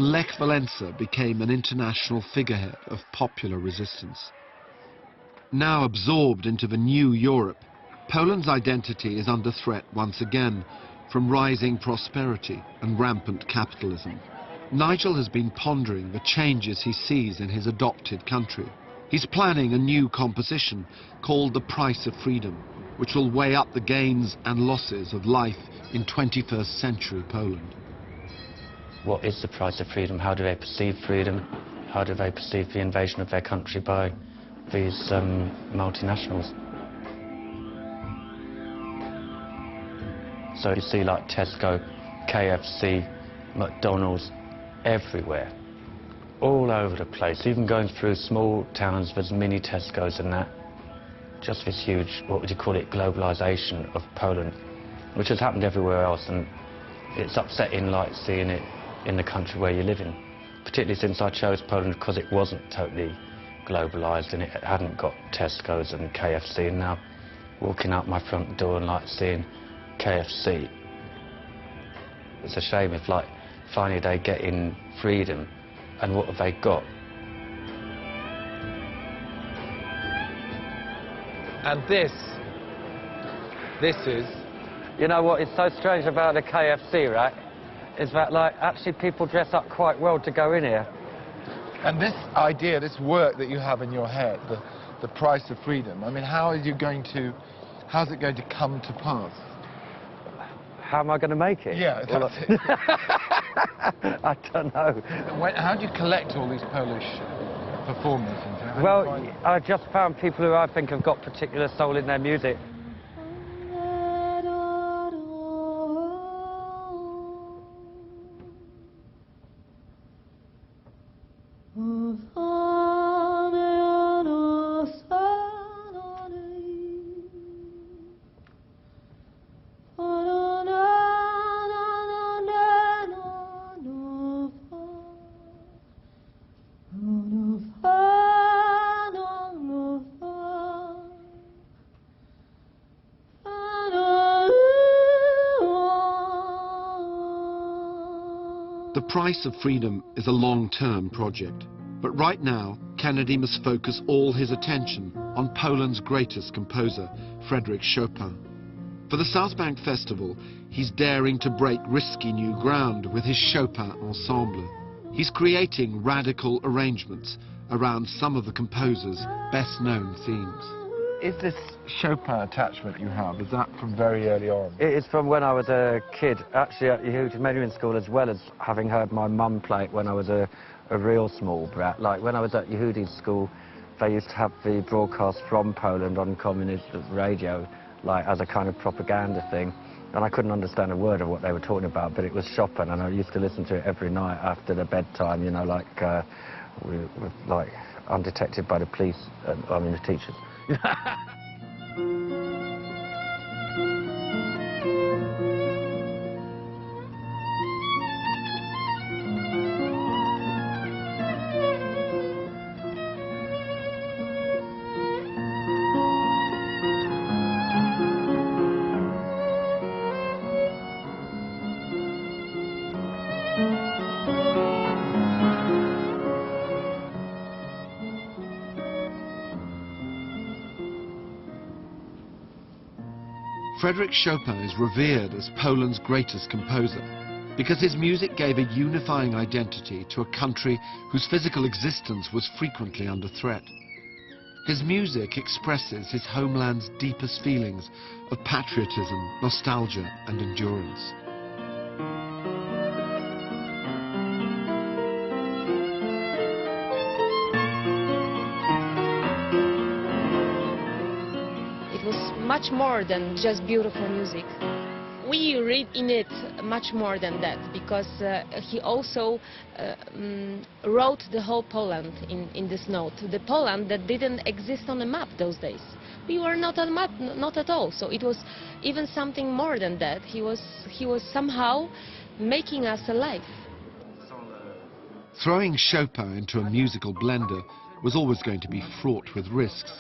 and Lech Walesa became an international figurehead of popular resistance. Now absorbed into the new Europe, Poland's identity is under threat once again from rising prosperity and rampant capitalism. Nigel has been pondering the changes he sees in his adopted country. He's planning a new composition called The Price of Freedom, which will weigh up the gains and losses of life in 21st century Poland. What is the price of freedom? How do they perceive freedom? How do they perceive the invasion of their country by these multinationals? So you see like Tesco, KFC, McDonald's, everywhere, all over the place, even going through small towns, there's mini Tesco's and that. Just this huge, what would you call it, globalisation of Poland, which has happened everywhere else, and it's upsetting like seeing it in the country where you live in, particularly since I chose Poland because it wasn't totally globalised and it hadn't got Tesco's and KFC, and now walking out my front door and like seeing KFC, it's a shame if like finally they get in freedom, and what have they got? And this is... You know what is so strange about the KFC, right, is that like actually people dress up quite well to go in here. And this idea, this work that you have in your head, the price of freedom, I mean, how's it going to come to pass? How am I going to make it? Yeah, well, that's it. I don't know. How do you collect all these Polish performers? Well, I just found people who I think have got particular soul in their music. The Price of Freedom is a long-term project, but right now Kennedy must focus all his attention on Poland's greatest composer, Frédéric Chopin. For the South Bank Festival, he's daring to break risky new ground with his Chopin Ensemble. He's creating radical arrangements around some of the composer's best-known themes. Is this Chopin attachment you have, is that from very early on? It is from when I was a kid, actually at Yehudi Menuhin School, as well as having heard my mum play it when I was a real small brat. Like when I was at Yehudi's school, they used to have the broadcast from Poland on communist radio, like as a kind of propaganda thing. And I couldn't understand a word of what they were talking about, but it was Chopin, and I used to listen to it every night after the bedtime, you know, like, like undetected by the police, I mean the teachers. Frédéric Chopin is revered as Poland's greatest composer because his music gave a unifying identity to a country whose physical existence was frequently under threat. His music expresses his homeland's deepest feelings of patriotism, nostalgia, and endurance. Much more than just beautiful music. We read in it much more than that, because he also wrote the whole Poland in this note. The Poland that didn't exist on the map those days. We were not on the map, not at all. So it was even something more than that. He was somehow making us alive. Throwing Chopin into a musical blender was always going to be fraught with risks.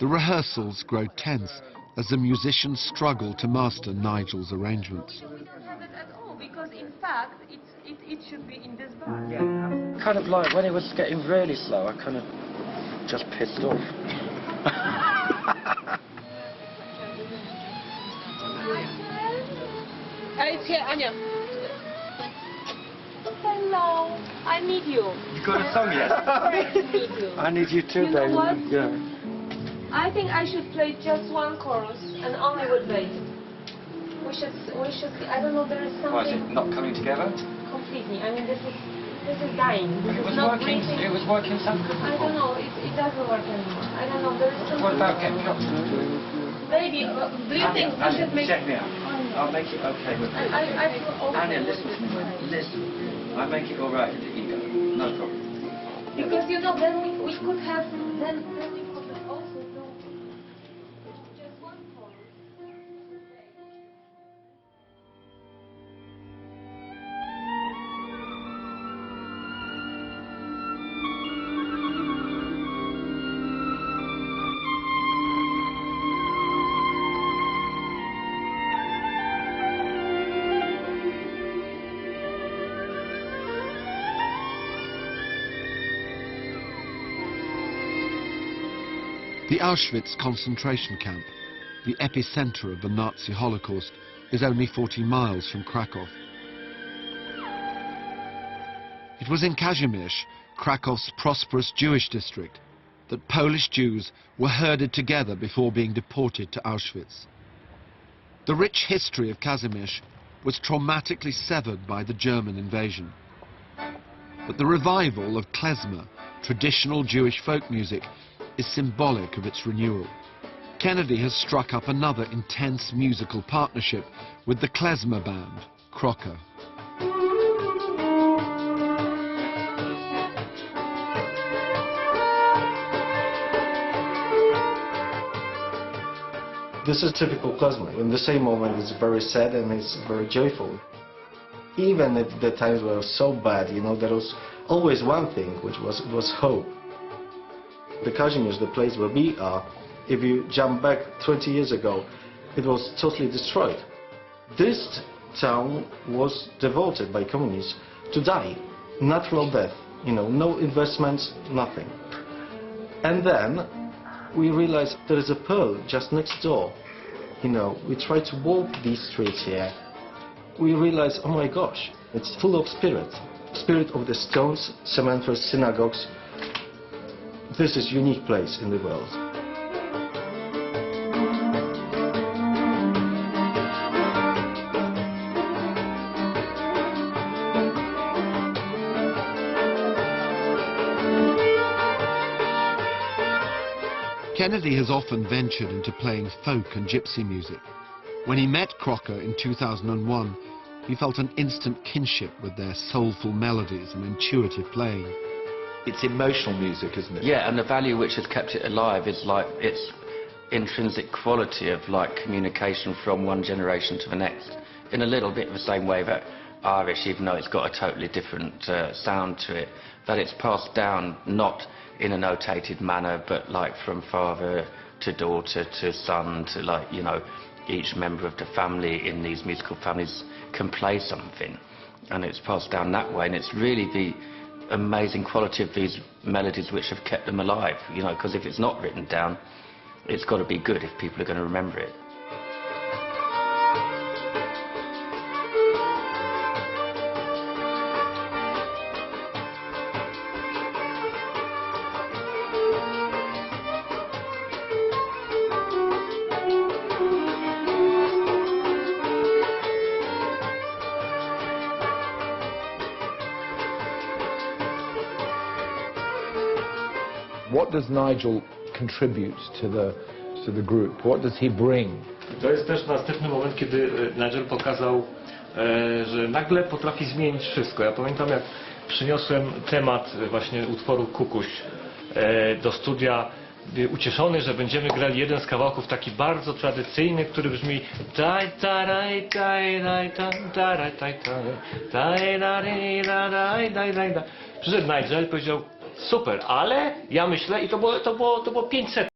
The rehearsals grow tense as the musicians struggle to master Nigel's arrangements. Because in fact, it should be in this bar. Yeah. Kind of like when it was getting really slow, I kind of just pissed off. It's here, Anya. Hello, I need you. You got a song yet? I need you. I need you too, You know baby. what? Yeah. I think I should play just one chorus and only with bass. We should. I don't know. There is something. Why is it not coming together? Completely. I mean, this is dying. This It is was not working. breathing. It was working so good. I don't know. It doesn't work anymore. I don't know. There is something. What about getting up? Maybe. Do you think we should make? Check me out. I'll make it okay with you. I feel okay. Anya, listen to me. Listen. I make it all right with the ego. No problem. Because you know, then we could have. Then we could also do just one chorus. The Auschwitz concentration camp, the epicenter of the Nazi Holocaust, is only 40 miles from Krakow. It was in Kazimierz, Krakow's prosperous Jewish district, that Polish Jews were herded together before being deported to Auschwitz. The rich history of Kazimierz was traumatically severed by the German invasion. But the revival of klezmer, traditional Jewish folk music, is symbolic of its renewal. Kennedy has struck up another intense musical partnership with the klezmer band, Crocker. This is typical klezmer. In the same moment it's very sad and it's very joyful. Even if the times were so bad, you know, there was always one thing, which was hope. The Kazimierz, the place where we are, if you jump back 20 years ago, it was totally destroyed. This town was devoted by communists to die, natural death, you know, no investments, nothing. And then we realized there is a pearl just next door. You know, we try to walk these streets here. We realize, oh my gosh, it's full of spirit. Spirit of the stones, cemeteries, synagogues. This is a unique place in the world. Kennedy has often ventured into playing folk and gypsy music. When he met Crocker in 2001, he felt an instant kinship with their soulful melodies and intuitive playing. It's emotional music, isn't it? Yeah, and the value which has kept it alive is like its intrinsic quality of like communication from one generation to the next. In a little bit of the same way that Irish, even though it's got a totally different sound to it, that it's passed down not in a notated manner, but like from father to daughter to son to, like, you know, each member of the family in these musical families can play something, and it's passed down that way. And it's really the amazing quality of these melodies which have kept them alive, you know, because if it's not written down, it's got to be good if people are going to remember it. What does Nigel contribute to the group? What does he bring? To jest też następny moment, kiedy Nigel pokazał, że nagle potrafi zmienić wszystko. Ja pamiętam, jak przyniosłem temat właśnie utworu Kukuś do studia, ucieszony, że będziemy grali jeden z kawałków taki bardzo tradycyjny, który brzmi przyszedł Nigel i powiedział: super, ale ja myślę, i to było 500